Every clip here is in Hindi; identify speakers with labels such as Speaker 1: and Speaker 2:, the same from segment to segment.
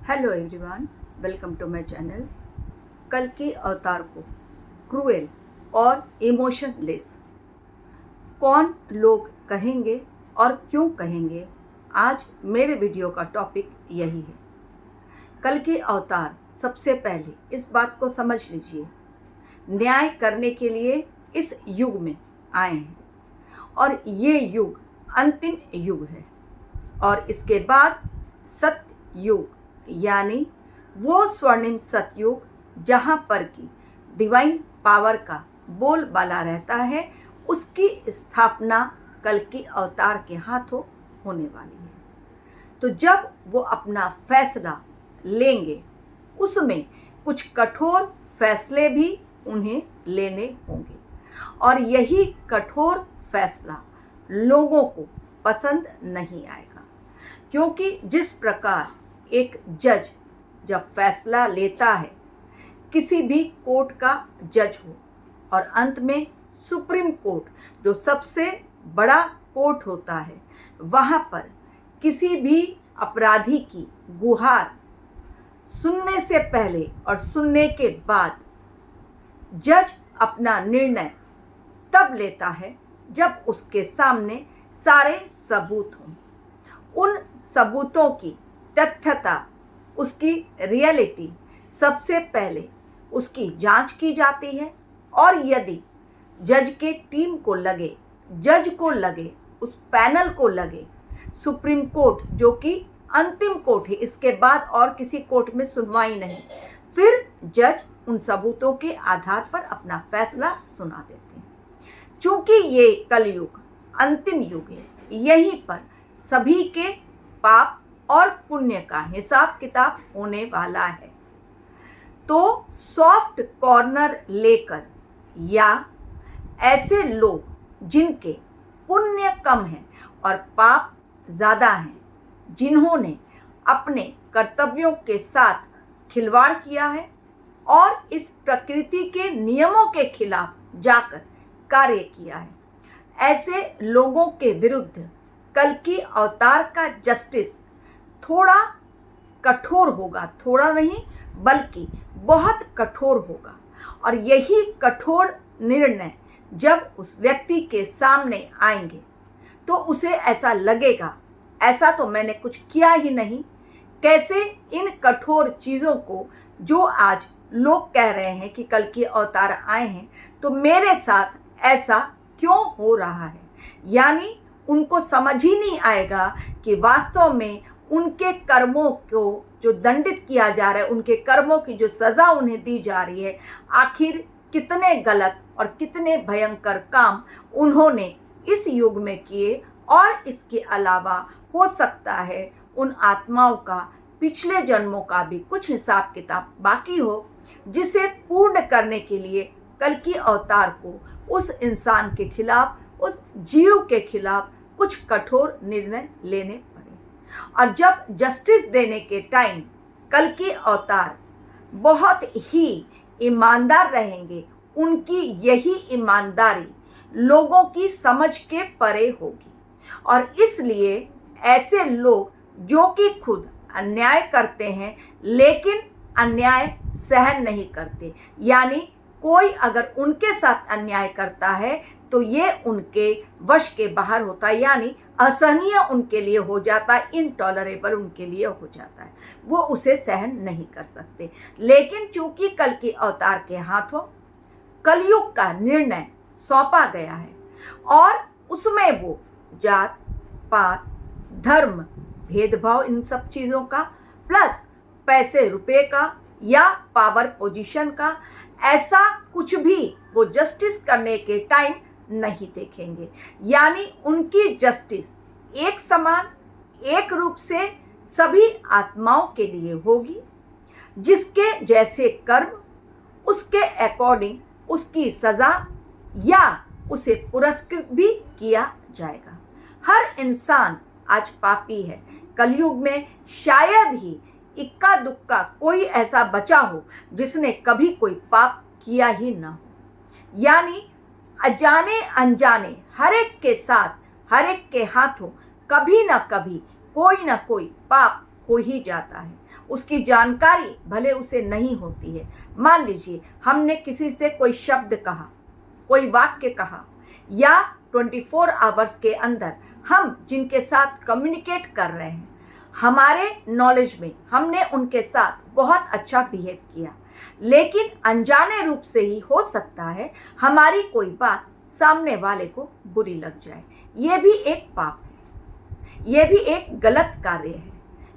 Speaker 1: Hello everyone, welcome to my channel. कल के अवतार को क्रूएल और इमोशनलेस कौन लोग कहेंगे और क्यों कहेंगे, आज मेरे वीडियो का टॉपिक यही है। कल के अवतार सबसे पहले इस बात को समझ लीजिए, न्याय करने के लिए इस युग में आए हैं और ये युग अंतिम युग है। और इसके बाद सत्य युग यानी वो स्वर्णिम सतयुग जहाँ पर कि डिवाइन पावर का बोलबाला रहता है, उसकी स्थापना कल के अवतार के हाथों होने वाली है। तो जब वो अपना फैसला लेंगे, उसमें कुछ कठोर फैसले भी उन्हें लेने होंगे और यही कठोर फैसला लोगों को पसंद नहीं आएगा, क्योंकि जिस प्रकार एक जज जब फैसला लेता है, किसी भी कोर्ट का जज हो, और अंत में सुप्रीम कोर्ट जो सबसे बड़ा कोर्ट होता है, वहाँ पर किसी भी अपराधी की गुहार सुनने से पहले और सुनने के बाद जज अपना निर्णय तब लेता है जब उसके सामने सारे सबूत हों। उन सबूतों की तथ्यता, उसकी रियलिटी सबसे पहले उसकी जांच की जाती है और यदि जज के टीम को लगे, जज को लगे, उस पैनल को लगे, सुप्रीम कोर्ट जो कि अंतिम कोर्ट है, इसके बाद और किसी कोर्ट में सुनवाई नहीं, फिर जज उन सबूतों के आधार पर अपना फैसला सुना देते हैं। चूंकि ये कलयुग अंतिम युग है, यहीं पर सभी के पाप और पुण्य का हिसाब किताब होने वाला है। तो सॉफ्ट कॉर्नर लेकर या ऐसे लोग जिनके पुण्य कम है और पाप ज़्यादा हैं, जिन्होंने अपने कर्तव्यों के साथ खिलवाड़ किया है और इस प्रकृति के नियमों के खिलाफ जाकर कार्य किया है, ऐसे लोगों के विरुद्ध कल की अवतार का जस्टिस थोड़ा कठोर होगा। थोड़ा नहीं बल्कि बहुत कठोर होगा। और यही कठोर निर्णय जब उस व्यक्ति के सामने आएंगे तो उसे ऐसा लगेगा, ऐसा तो मैंने कुछ किया ही नहीं। कैसे इन कठोर चीज़ों को जो आज लोग कह रहे हैं कि कल की अवतार आए हैं तो मेरे साथ ऐसा क्यों हो रहा है, यानी उनको समझ ही नहीं आएगा कि वास्तव में उनके कर्मों को जो दंडित किया जा रहा है, उनके कर्मों की जो सज़ा उन्हें दी जा रही है, आखिर कितने गलत और कितने भयंकर काम उन्होंने इस युग में किए। और इसके अलावा हो सकता है उन आत्माओं का पिछले जन्मों का भी कुछ हिसाब किताब बाकी हो, जिसे पूर्ण करने के लिए कल की अवतार को उस इंसान के खिलाफ, उस जीव के खिलाफ कुछ कठोर निर्णय लेने पड़े। और जब जस्टिस देने के टाइम कल की अवतार बहुत ही ईमानदार रहेंगे, उनकी यही ईमानदारी लोगों की समझ के परे होगी। और इसलिए ऐसे लोग जो कि खुद अन्याय करते हैं लेकिन अन्याय सहन नहीं करते, यानी कोई अगर उनके साथ अन्याय करता है तो ये उनके वश के बाहर होता है, यानी असहनीय उनके लिए हो जाता है, इनटॉलरेबल उनके लिए हो जाता है, वो उसे सहन नहीं कर सकते। लेकिन चूंकि कल के अवतार के हाथों कलयुग का निर्णय सौंपा गया है और उसमें वो जात पात धर्म भेदभाव इन सब चीज़ों का प्लस पैसे रुपए का या पावर पोजीशन का ऐसा कुछ भी वो जस्टिस करने के टाइम नहीं देखेंगे, यानी उनकी जस्टिस एक समान एक रूप से सभी आत्माओं के लिए होगी। जिसके जैसे कर्म उसके अकॉर्डिंग उसकी सज़ा या उसे पुरस्कृत भी किया जाएगा। हर इंसान आज पापी है। कलयुग में शायद ही इक्का दुक्का कोई ऐसा बचा हो जिसने कभी कोई पाप किया ही ना हो, यानी अजाने अनजाने हर एक के साथ, हर एक के हाथों कभी ना कभी कोई ना कोई पाप हो ही जाता है। उसकी जानकारी भले उसे नहीं होती है। मान लीजिए हमने किसी से कोई शब्द कहा, कोई वाक्य कहा, या 24 आवर्स के अंदर हम जिनके साथ कम्युनिकेट कर रहे हैं, हमारे नॉलेज में हमने उनके साथ बहुत अच्छा बिहेव किया, लेकिन अनजाने रूप से ही हो सकता है हमारी कोई बात सामने वाले को बुरी लग जाए। ये भी एक पाप है, ये भी एक गलत कार्य है,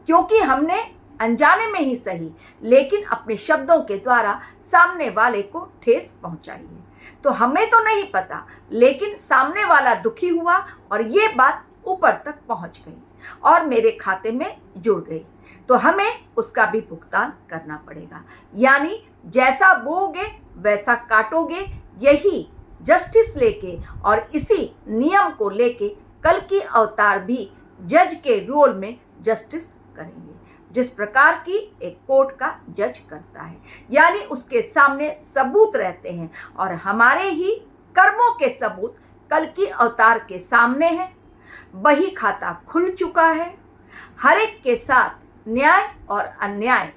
Speaker 1: क्योंकि हमने अनजाने में ही सही लेकिन अपने शब्दों के द्वारा सामने वाले को ठेस पहुंचाई है। तो हमें तो नहीं पता, लेकिन सामने वाला दुखी हुआ और ये बात ऊपर तक पहुंच गई और मेरे खाते में जुड़ गई, तो हमें उसका भी भुगतान करना पड़ेगा। यानी जैसा बोओगे वैसा काटोगे, यही जस्टिस लेके और इसी नियम को लेके कल की अवतार भी जज के रोल में जस्टिस करेंगे, जिस प्रकार की एक कोर्ट का जज करता है। यानी उसके सामने सबूत रहते हैं और हमारे ही कर्मों के सबूत कल की अवतार के सामने हैं। बही खाता खुल चुका है, हर एक के साथ न्याय और अन्याय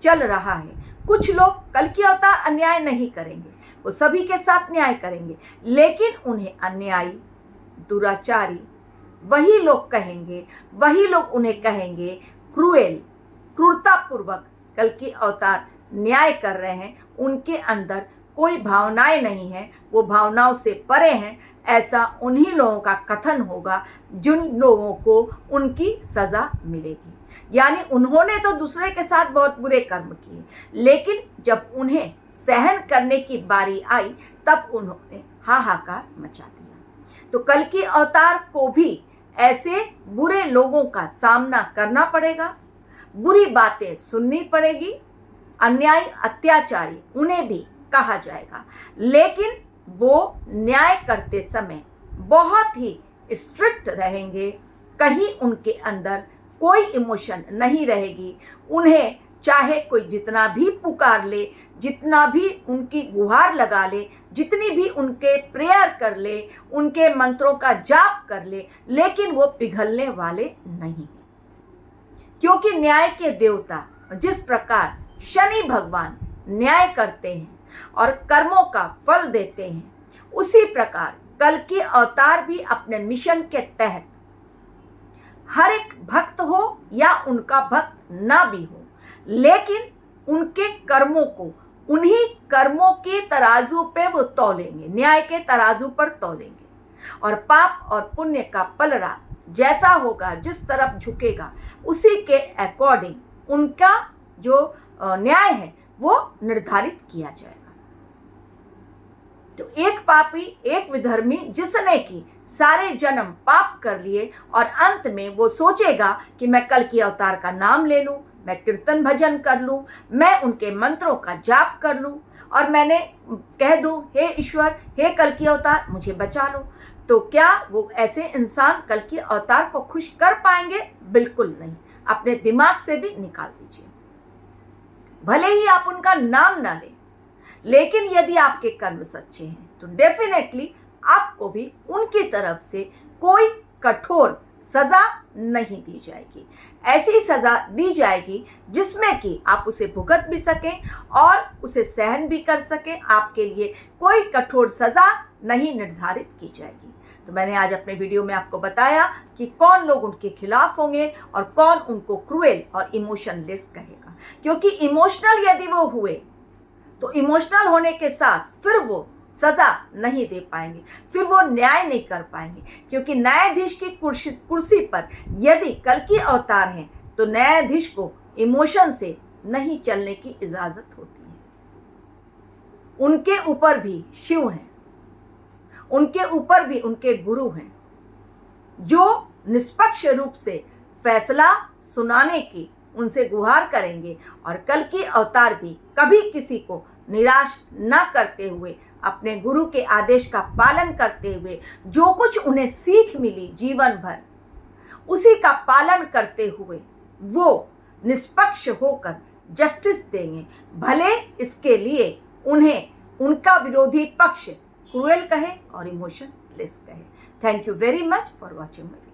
Speaker 1: चल रहा है। कुछ लोग कल की अवतार अन्याय नहीं करेंगे, वो सभी के साथ न्याय करेंगे, लेकिन उन्हें अन्यायी, दुराचारी वही लोग कहेंगे, वही लोग उन्हें कहेंगे क्रूएल, क्रूरतापूर्वक कल की अवतार न्याय कर रहे हैं, उनके अंदर कोई भावनाएं नहीं है, वो भावनाओं से परे हैं। ऐसा उन्हीं लोगों का कथन होगा जिन लोगों को उनकी सज़ा मिलेगी। यानी उन्होंने तो दूसरे के साथ बहुत बुरे कर्म किए, लेकिन जब उन्हें सहन करने की बारी आई तब उन्होंने हाहाकार मचा दिया। तो कल की अवतार को भी ऐसे बुरे लोगों का सामना करना पड़ेगा, बुरी बातें सुननी पड़ेगी, अन्यायी अत्याचारी उन्हें भी कहा जाएगा, लेकिन वो न्याय करते समय बहुत ही स्ट्रिक्ट रहेंगे। कहीं उनके अंदर कोई इमोशन नहीं रहेगी। उन्हें चाहे कोई जितना भी पुकार ले, जितना भी उनकी गुहार लगा ले, जितनी भी उनके प्रेयर कर ले, उनके मंत्रों का जाप कर ले, लेकिन वो पिघलने वाले नहीं हैं। क्योंकि न्याय के देवता जिस प्रकार शनि भगवान न्याय करते हैं और कर्मों का फल देते हैं, उसी प्रकार कल के अवतार भी अपने मिशन के तहत हर एक भक्त हो या उनका भक्त ना भी हो, लेकिन उनके कर्मों को उन्हीं कर्मों के तराजू पे वो तौलेंगे, न्याय के तराजू पर तौलेंगे, और पाप और पुण्य का पलड़ा जैसा होगा, जिस तरफ झुकेगा, उसी के अकॉर्डिंग उनका जो न्याय है वो निर्धारित किया जाएगा। तो एक पापी, एक विधर्मी जिसने कि सारे जन्म पाप कर लिए और अंत में वो सोचेगा कि मैं कल की अवतार का नाम ले लूं, मैं कीर्तन भजन कर लूं, मैं उनके मंत्रों का जाप कर लूं और मैंने कह दूं हे ईश्वर, हे कल की अवतार मुझे बचा लो, तो क्या वो ऐसे इंसान कल की अवतार को खुश कर पाएंगे? बिल्कुल नहीं। अपने दिमाग से भी निकाल दीजिए। भले ही आप उनका नाम ना लें, लेकिन यदि आपके कर्म सच्चे हैं तो डेफिनेटली आपको भी उनकी तरफ से कोई कठोर सज़ा नहीं दी जाएगी। ऐसी सज़ा दी जाएगी जिसमें कि आप उसे भुगत भी सकें और उसे सहन भी कर सकें। आपके लिए कोई कठोर सज़ा नहीं निर्धारित की जाएगी। तो मैंने आज अपने वीडियो में आपको बताया कि कौन लोग उनके खिलाफ होंगे और कौन उनको क्रूएल और इमोशनलेस कहेगा। क्योंकि इमोशनल यदि वो हुए तो इमोशनल होने के साथ फिर वो सज़ा नहीं दे पाएंगे, फिर वो न्याय नहीं कर पाएंगे। क्योंकि न्यायाधीश की कुर्सी पर यदि कल की अवतार हैं तो न्यायाधीश को इमोशन से नहीं चलने की इजाज़त होती है। उनके ऊपर भी शिव हैं, उनके ऊपर भी उनके गुरु हैं जो निष्पक्ष रूप से फैसला सुनाने की उनसे गुहार करेंगे। और कल की अवतार भी कभी किसी को निराश न करते हुए, अपने गुरु के आदेश का पालन करते हुए, जो कुछ उन्हें सीख मिली जीवन भर उसी का पालन करते हुए वो निष्पक्ष होकर जस्टिस देंगे। भले इसके लिए उन्हें उनका विरोधी पक्ष क्रूएल कहे और इमोशनलेस कहे। Thank you very much for watching my video.